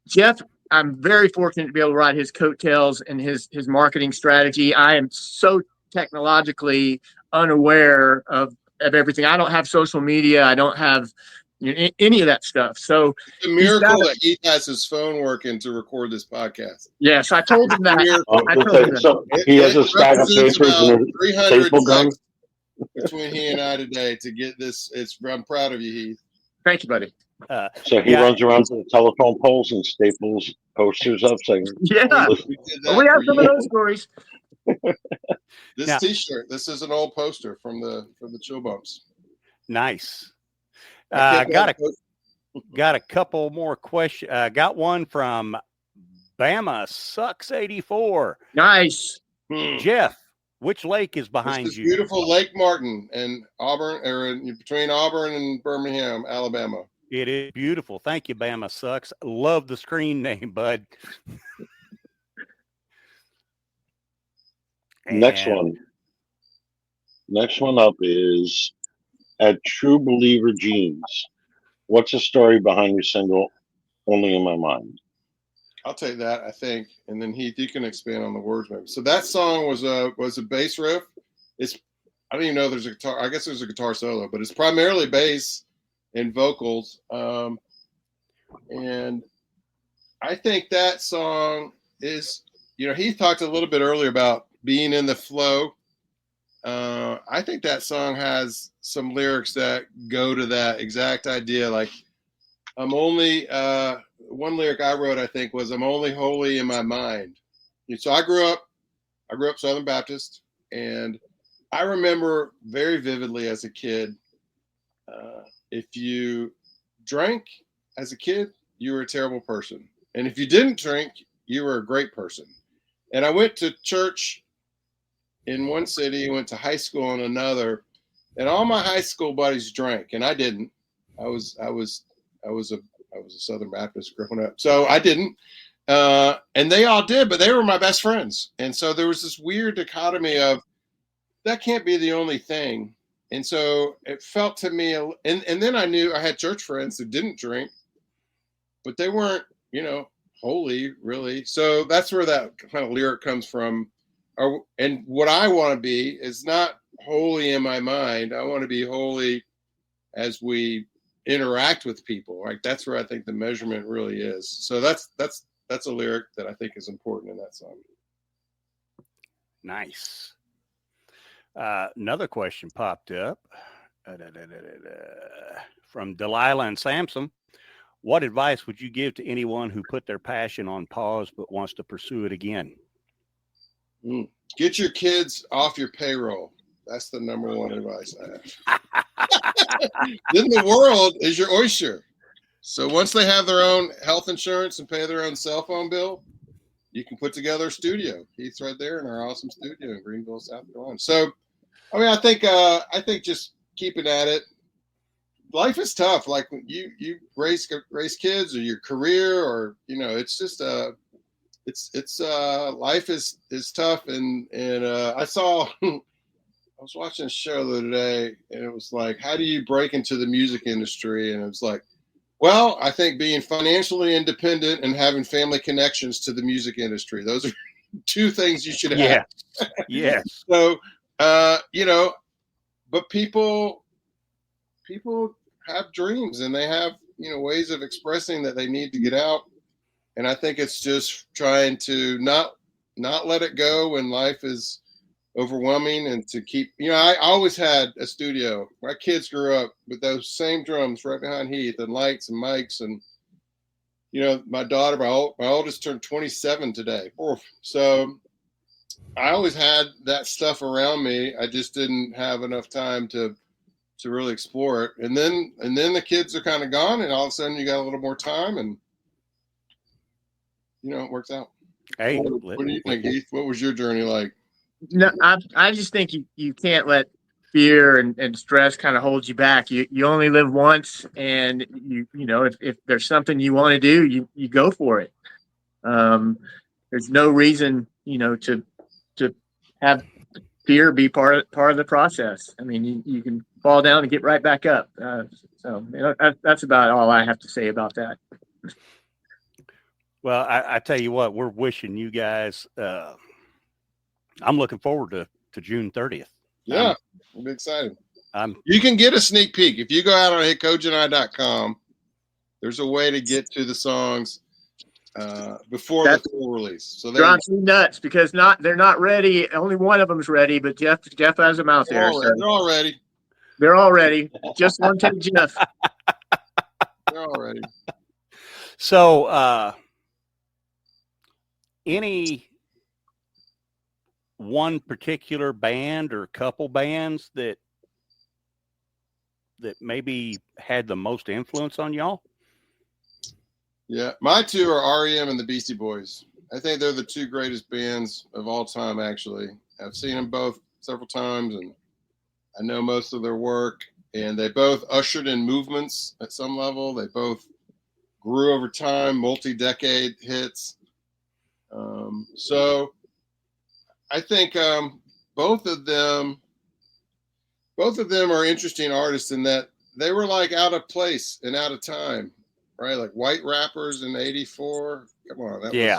Jeff, I'm very fortunate to be able to ride his coattails and his marketing strategy. I am so technologically unaware of everything. I don't have social media. I don't have any of that stuff. So it's a miracle that Heath has his phone working to record this podcast. Yes, I told him that. I told him that. So he has a stack of papers and a 300 staple gun. Between he and I today to get this. I'm proud of you, Heath. Thank you, buddy. So he runs around to the telephone poles and staples posters up saying, "Yeah, we have some of those stories." This T-shirt. This is an old poster from the Chillbumps. Nice. Got a couple more questions. Got one from Bama Sucks 84. Nice. Jeff, which lake is behind This is you? beautiful Lake Martin and Auburn, or between Auburn and Birmingham, Alabama. It is beautiful. Thank you, Bama Sucks. Love the screen name, bud. Next one up is at True Believer Jeans. What's the story behind your single Only in My Mind? I'll take that, I think, and then Heath, you can expand on the words maybe. So that song was a bass riff. I don't even know if there's a guitar. I guess there's a guitar solo, but it's primarily bass and vocals. And I think that song is, Heath talked a little bit earlier about being in the flow. I think that song has some lyrics that go to that exact idea. Like, I'm only, one lyric I wrote, I think, was, I'm only holy in my mind. So I grew up Southern Baptist, and I remember very vividly as a kid, if you drank as a kid, you were a terrible person. And if you didn't drink, you were a great person. And I went to church in one city, went to high school in another, and all my high school buddies drank, and I didn't. I was a Southern Baptist growing up, so I didn't. And they all did, but they were my best friends. And so there was this weird dichotomy of that can't be the only thing. And so it felt to me, and then I knew I had church friends who didn't drink, but they weren't, holy really. So that's where that kind of lyric comes from. And what I want to be is not holy in my mind. I want to be holy as we interact with people. Right? That's where I think the measurement really is. So that's a lyric that I think is important in that song. Nice. Another question popped up from Delilah and Samson. What advice would you give to anyone who put their passion on pause but wants to pursue it again? Get your kids off your payroll. That's the number one advice I have. Then the world is your oyster. So once they have their own health insurance and pay their own cell phone bill, you can put together a studio. Heath's right there in our awesome studio in Greenville, South Carolina. So, I think just keeping at it. Life is tough. Like you raise kids or your career, or it's just life is tough. And I was watching a show the other day, and it was like, how do you break into the music industry? And it was like, well, I think being financially independent and having family connections to the music industry. Those are two things you should have. Yeah. So, but people have dreams, and they have, ways of expressing that they need to get out. And I think it's just trying to not let it go when life is overwhelming, and to keep, I always had a studio. My kids grew up with those same drums right behind Heath, and lights and mics, and my daughter, my oldest turned 27 today. So I always had that stuff around me. I just didn't have enough time to really explore it. And then the kids are kind of gone, and all of a sudden you got a little more time, and it works out. Hey, what do you think, Heath? What was your journey like? No, I just think you can't let fear and stress kind of hold you back. You only live once, and if there's something you want to do, you go for it. There's no reason to have fear be part of the process. I mean, you can fall down and get right back up. So that's about all I have to say about that. Well, I tell you what, we're wishing you guys. I'm looking forward to to June 30th. Yeah, I'm excited. I'm You can get a sneak peek. If you go out on Hecojeni.com, there's a way to get to the songs before the full release. So drives me nuts because they're not ready. Only one of them is ready, but Jeff has them out there. So they're all ready. they're all ready. Just one take Jeff. They're all ready. So any one particular band or couple bands that maybe had the most influence on y'all? Yeah, my two are REM and the Beastie Boys. I think they're the two greatest bands of all time, actually. I've seen them both several times, and I know most of their work. And they both ushered in movements at some level. They both grew over time, multi-decade hits. So I think both of them are interesting artists in that they were like out of place and out of time, right? Like white rappers in '84. Come on.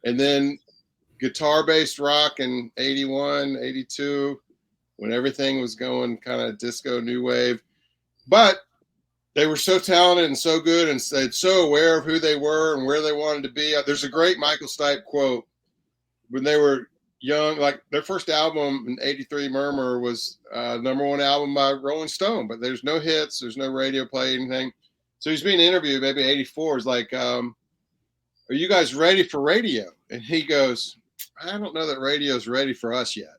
And then guitar-based rock in '81, '82, when everything was going kind of disco new wave. But they were so talented and so good and so aware of who they were and where they wanted to be. There's a great Michael Stipe quote when they were young, like their first album in '83, Murmur, was #1 album by Rolling Stone, but there's no hits, there's no radio play, anything. So he's being interviewed, maybe '84, is like, are you guys ready for radio? And he goes, I don't know that radio's ready for us yet.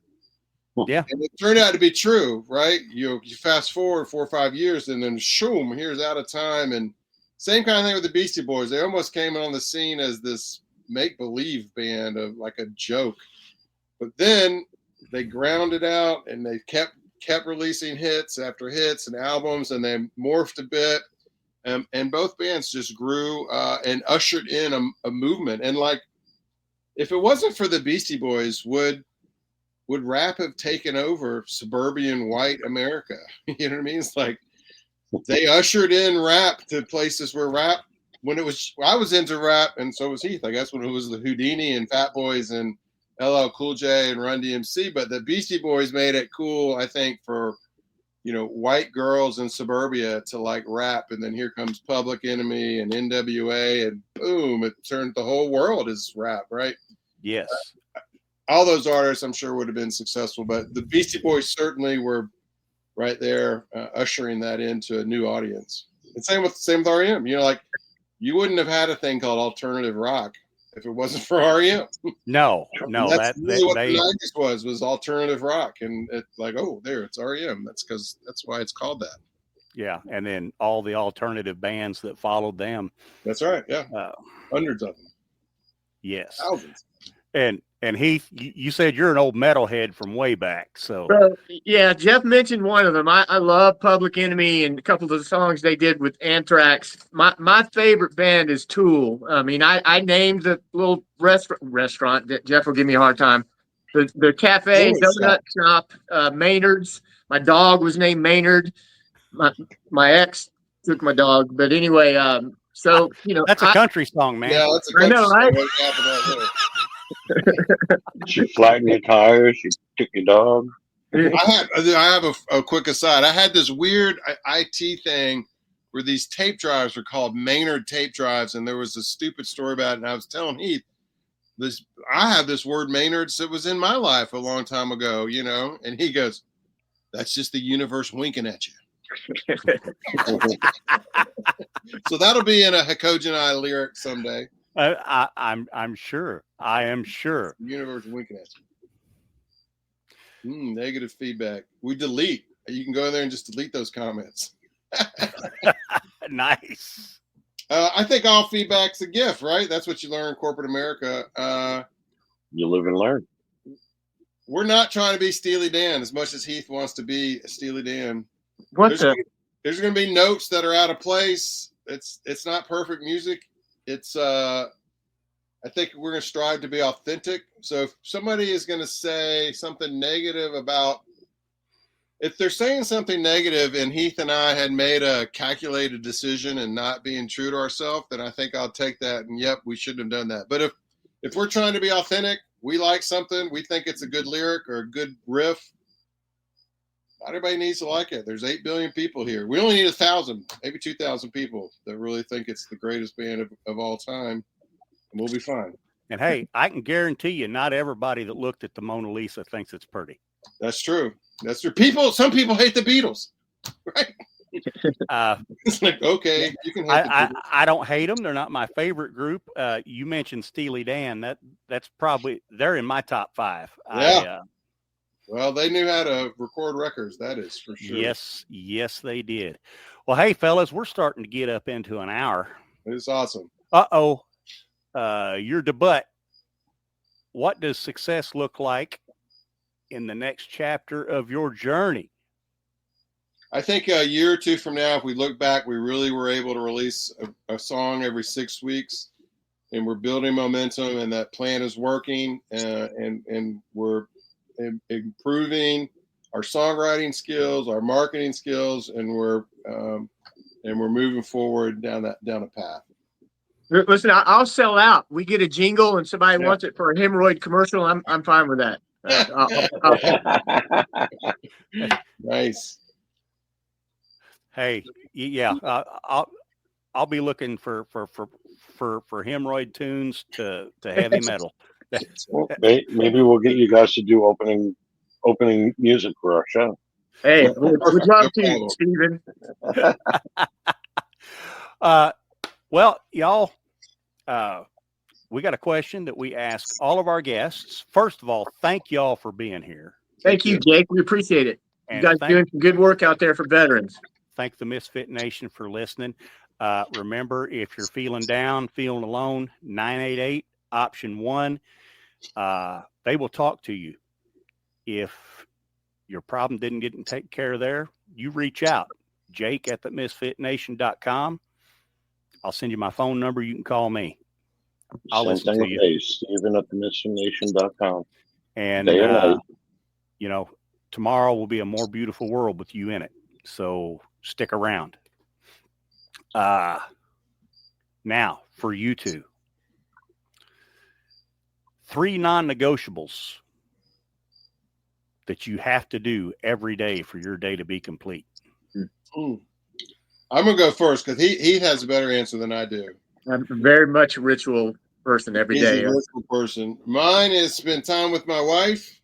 Yeah. And it turned out to be true, right? You fast forward 4 or 5 years and then shoom, here's Out of Time. And same kind of thing with the Beastie Boys. They almost came on the scene as this make-believe band of like a joke. But then they ground it out and they kept releasing hits after hits and albums, and they morphed a bit. And both bands just grew and ushered in a movement. And like, if it wasn't for the Beastie Boys, would rap have taken over suburban white America? You know what I mean? It's like they ushered in rap to places where rap, I was into rap, and so was Heath, I guess, when it was the Houdini and Fat Boys and LL Cool J and Run DMC. But the Beastie Boys made it cool, I think, for, white girls in suburbia to like rap. And then here comes Public Enemy and NWA, and boom, it turned the whole world as rap, right? Yes. All those artists, I'm sure, would have been successful, but the Beastie Boys certainly were right there, ushering that into a new audience. And same with REM. Like, you wouldn't have had a thing called alternative rock if it wasn't for REM. No, that's really what the 90s was alternative rock, and it's like, oh, there, it's REM. That's why it's called that. Yeah, and then all the alternative bands that followed them. That's right. Yeah, hundreds of them. Yes, thousands. And Heath, you said you're an old metalhead from way back. So yeah, Jeff mentioned one of them. I love Public Enemy and a couple of the songs they did with Anthrax. My favorite band is Tool. I mean, I named the little restaurant that Jeff will give me a hard time. The cafe, donut shop, Maynard's. My dog was named Maynard. My ex took my dog, but anyway, so that's a country song, man. Yeah, that's a country song. Right? She flattened your tires. She took your dog. I have a quick aside. I had this weird IT thing where these tape drives were called Maynard tape drives, and there was a stupid story about it. And I was telling Heath, I have this word Maynards that was in my life a long time ago, and he goes, "That's just the universe winking at you." So that'll be in a Hecojeni lyric someday. I'm sure. I am sure. The universe winking at you. Negative feedback. We delete. You can go in there and just delete those comments. Nice. I think all feedback's a gift, right? That's what you learn in corporate America. You live and learn. We're not trying to be Steely Dan as much as Heath wants to be a Steely Dan. There's going to be notes that are out of place. It's not perfect music. It's I think we're going to strive to be authentic. So if somebody is going to say something negative if they're saying something negative and Heath and I had made a calculated decision and not being true to ourselves, then I think I'll take that and, yep, we shouldn't have done that. But if we're trying to be authentic we like something, we think it's a good lyric or a good riff. Not everybody needs to like it. There's 8 billion people here. We only need 1,000, maybe 2,000 people that really think it's the greatest band of all time, and we'll be fine. And hey, I can guarantee you, not everybody that looked at the Mona Lisa thinks it's pretty. That's true. That's true. Some people hate the Beatles, right? It's like, okay, you can hate the Beatles. I don't hate them. They're not my favorite group. You mentioned Steely Dan. That's probably, they're in my top 5. Yeah. Well, they knew how to record records. That is for sure. Yes, they did. Well, hey, fellas, we're starting to get up into an hour. It's awesome. Your debut. What does success look like in the next chapter of your journey? I think a year or two from now, if we look back, we really were able to release a song every 6 weeks, and we're building momentum, and that plan is working, and we're improving our songwriting skills, our marketing skills, and we're moving forward down a path. Listen, I'll sell out. We get a jingle and somebody wants it for a hemorrhoid commercial. I'm fine with that. Nice. Hey, yeah, I'll be looking for hemorrhoid tunes to heavy metal. Maybe we'll get you guys to do opening music for our show. Hey, we'd love to, Stephen. Well, y'all, we got a question that we ask all of our guests. First of all, thank y'all for being here. Thank you, Jake. We appreciate it. You guys doing some good work out there for veterans. Thank the Misfit Nation for listening. Remember, if you're feeling down, feeling alone, 988 option 1. They will talk to you. If your problem didn't get taken care of there, you reach out. Jake at themisfitnation.com. I'll send you my phone number. You can call me. I'll listen to you. Stephen at themisfitnation.com. And, tomorrow will be a more beautiful world with you in it. So stick around. Now, for you two. 3 non-negotiables that you have to do every day for your day to be complete. I'm going to go first because he has a better answer than I do. I'm very much a ritual person every day. He's a ritual person. Mine is spend time with my wife.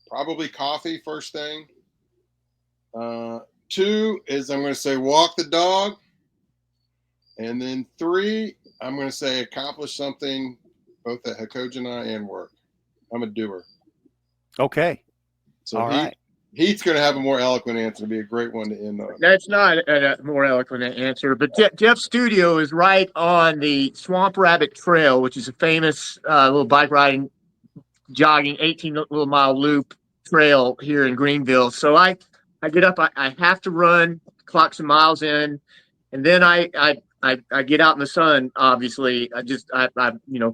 Probably coffee first thing. 2 is I'm going to say walk the dog. And then 3, I'm going to say accomplish something both at Hecojeni and work. I'm a doer. Okay. So all right. Heath's going to have a more eloquent answer. It'll be a great one to end on. That's not a more eloquent answer, but Jeff's studio is right on the Swamp Rabbit Trail, which is a famous little bike riding, jogging, 18 little mile loop trail here in Greenville. So I get up, I have to run, clock some miles in, and then I get out in the sun. Obviously, I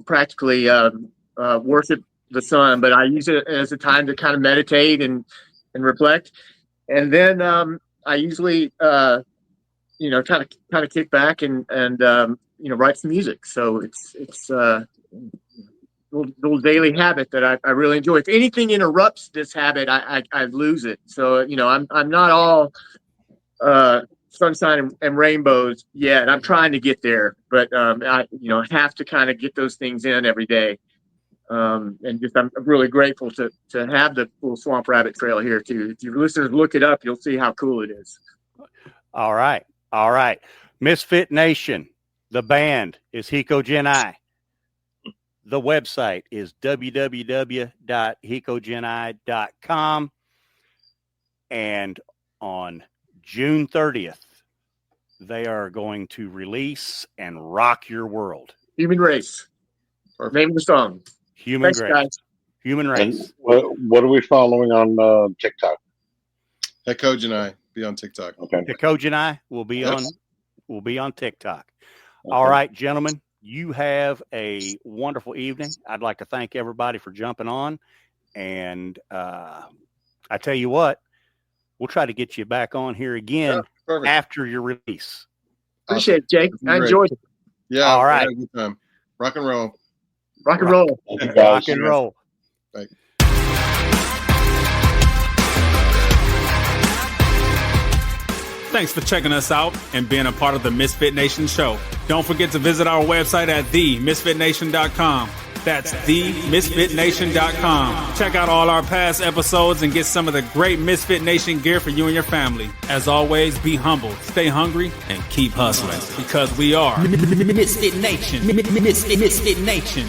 practically worship the sun, but I use it as a time to kind of meditate and reflect. And then I usually kind of kick back and write some music. So it's a little daily habit that I really enjoy. If anything interrupts this habit, I lose it. So I'm not all sunshine and rainbows yet. I'm trying to get there, but I have to kind of get those things in every day. And just I'm really grateful to have the little Swamp Rabbit Trail here too. If your listeners look it up, you'll see how cool it is. All right. Misfit Nation. The band is Hecojeni. The website is www.hecojeni.com. And on June 30th, they are going to release and rock your world. Human Race. Or name of the song. Human Race. Human Race. And what are we following on TikTok? Hecojeni. Be on TikTok. Okay. Hecojeni will be on TikTok. Okay. All right, gentlemen. You have a wonderful evening. I'd like to thank everybody for jumping on. And I tell you what, we'll try to get you back on here again after your release. Appreciate it, Jake. I enjoyed it. Yeah. All right. Good time. Rock and roll. Rock and roll. Thank you, guys. Rock and roll. Thank you. Thanks for checking us out and being a part of the Misfit Nation show. Don't forget to visit our website at themisfitnation.com. That's themisfitnation.com. Check out all our past episodes and get some of the great Misfit Nation gear for you and your family. As always, be humble, stay hungry, and keep hustling because we are Misfit Nation. Misfit Nation.